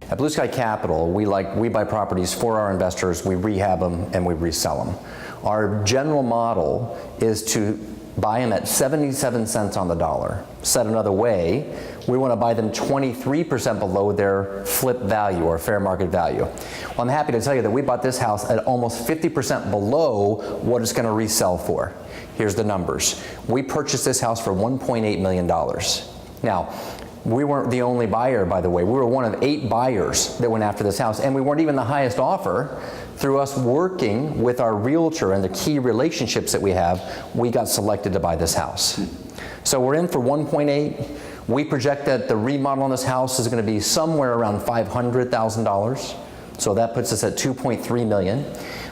At Blue Sky Capital, we buy properties for our investors, we rehab them, and we resell them. Our general model is to buy them at 77 cents on the dollar. Said another way, we want to buy them 23% below their flip value or fair market value. Well, I'm happy to tell you that we bought this house at almost 50% below what it's going to resell for. Here's the numbers. We purchased this house for $1.8 million. Now, we weren't the only buyer, by the way. We were one of 8 buyers that went after this house, and we weren't even the highest offer. Through us working with our realtor and the key relationships that we have, we got selected to buy this house. So we're in for 1.8. We project that the remodel on this house is going to be somewhere around $500,000. So that puts us at $2.3 million.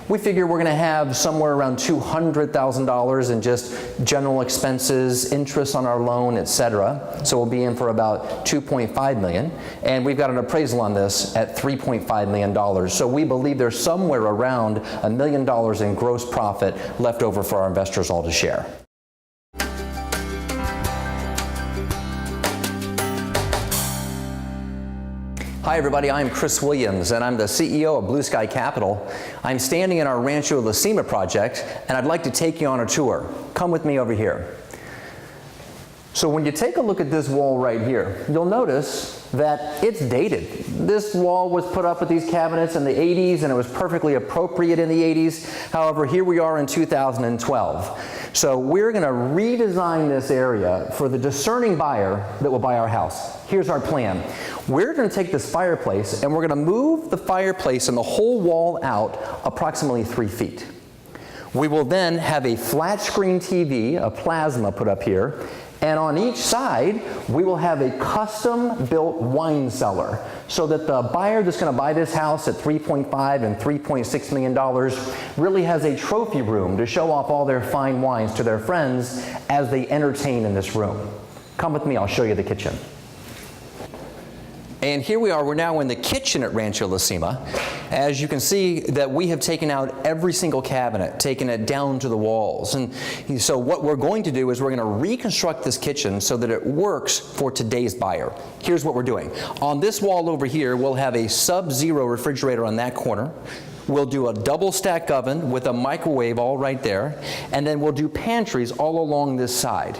We figure we're going to have somewhere around $200,000 in just general expenses, interest on our loan, etc. So we'll be in for about $2.5 million. And we've got an appraisal on this at $3.5 million. So we believe there's somewhere around $1 million in gross profit left over for our investors all to share. Hi everybody, I'm Chris Williams and I'm the CEO of Blue Sky Capital. I'm standing in our Rancho Cima project and I'd like to take you on a tour. Come with me over here. So when you take a look at this wall right here, you'll notice that it's dated. This wall was put up with these cabinets in the 80s and it was perfectly appropriate in the 80s. However, here we are in 2012. So we're going to redesign this area for the discerning buyer that will buy our house. Here's our plan. We're going to take this fireplace and we're going to move the fireplace and the whole wall out approximately 3 feet. We will then have a flat screen TV, a plasma put up here, and on each side we will have a custom built wine cellar so that the buyer that's going to buy this house at $3.5 and $3.6 million really has a trophy room to show off all their fine wines to their friends as they entertain in this room. Come with me, I'll show you the kitchen. And here we are, we're now in the kitchen at Rancho Cima. As you can see that we have taken out every single cabinet, taken it down to the walls. And so what we're going to do is we're going to reconstruct this kitchen so that it works for today's buyer. Here's what we're doing. On this wall over here, we'll have a sub-zero refrigerator on that corner. We'll do a double stack oven with a microwave all right there. And then we'll do pantries all along this side.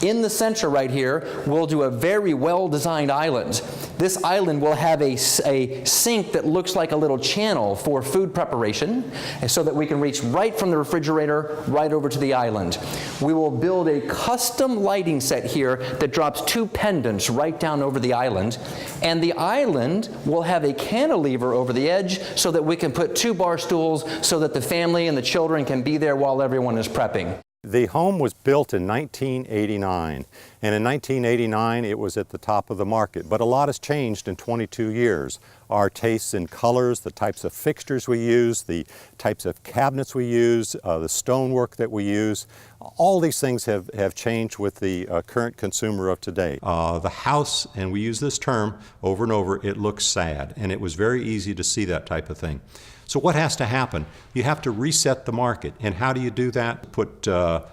In the center right here, we'll do a very well-designed island. This island will have a sink that looks like a little channel for food preparation so that we can reach right from the refrigerator right over to the island. We will build a custom lighting set here that drops 2 pendants right down over the island. And the island will have a cantilever over the edge so that we can put 2 bar stools so that the family and the children can be there while everyone is prepping. The home was built in 1989, and in 1989 it was at the top of the market, but a lot has changed in 22 years. Our tastes in colors, the types of fixtures we use, the types of cabinets we use, the stonework that we use, all these things have changed with the current consumer of today. The house, and we use this term over and over, it looks sad, and it was very easy to see that type of thing. So what has to happen? You have to reset the market. And how do you do that? Put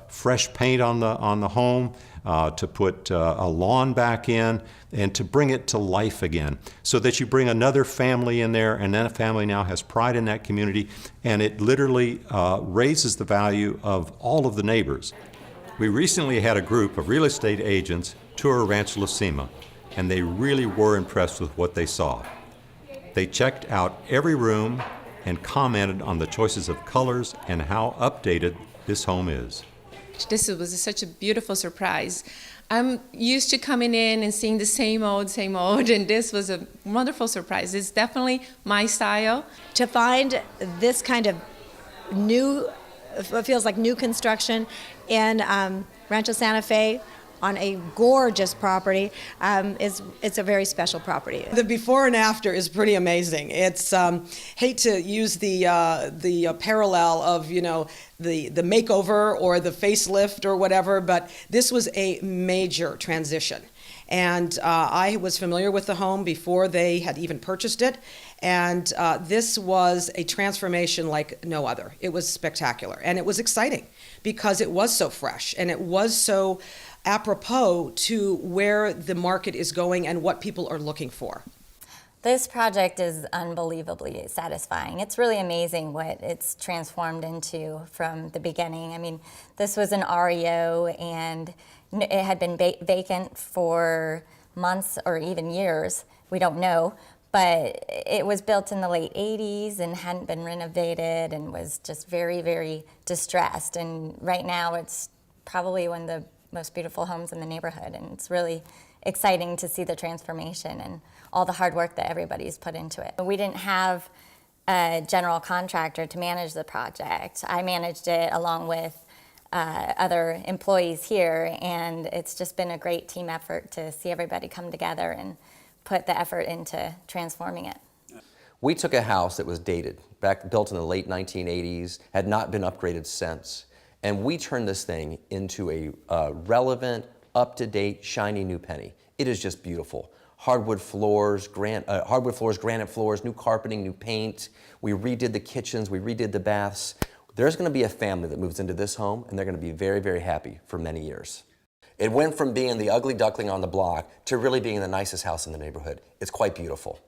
fresh paint on the home, to put a lawn back in, and to bring it to life again, so that you bring another family in there, and that family now has pride in that community, and it literally raises the value of all of the neighbors. We recently had a group of real estate agents tour Rancho Cima, and they really were impressed with what they saw. They checked out every room and commented on the choices of colors and how updated this home is. This was such a beautiful surprise. I'm used to coming in and seeing the same old, and this was a wonderful surprise. It's definitely my style. To find this kind of new, it feels like new construction in Rancho Santa Fe, on a gorgeous property, it's a very special property. The before and after is pretty amazing. It's hate to use the parallel of the makeover or the facelift or whatever, but this was a major transition. And I was familiar with the home before they had even purchased it, and this was a transformation like no other. It was spectacular, and it was exciting because it was so fresh and it was so apropos to where the market is going and what people are looking for. This project is unbelievably satisfying. It's really amazing what it's transformed into from the beginning. I mean, this was an REO and it had been vacant for months or even years. We don't know. But it was built in the late 80s and hadn't been renovated and was just very, very distressed. And right now it's probably one of the most beautiful homes in the neighborhood. And it's really exciting to see the transformation and all the hard work that everybody's put into it. We didn't have a general contractor to manage the project. I managed it along with other employees here, and it's just been a great team effort to see everybody come together and put the effort into transforming it. We took a house that was dated, built in the late 1980s, had not been upgraded since, and we turned this thing into a relevant, up-to-date, shiny new penny. It is just beautiful. Hardwood floors, granite floors, new carpeting, new paint. We redid the kitchens, we redid the baths. There's going to be a family that moves into this home, and they're going to be very, very happy for many years. It went from being the ugly duckling on the block to really being the nicest house in the neighborhood. It's quite beautiful.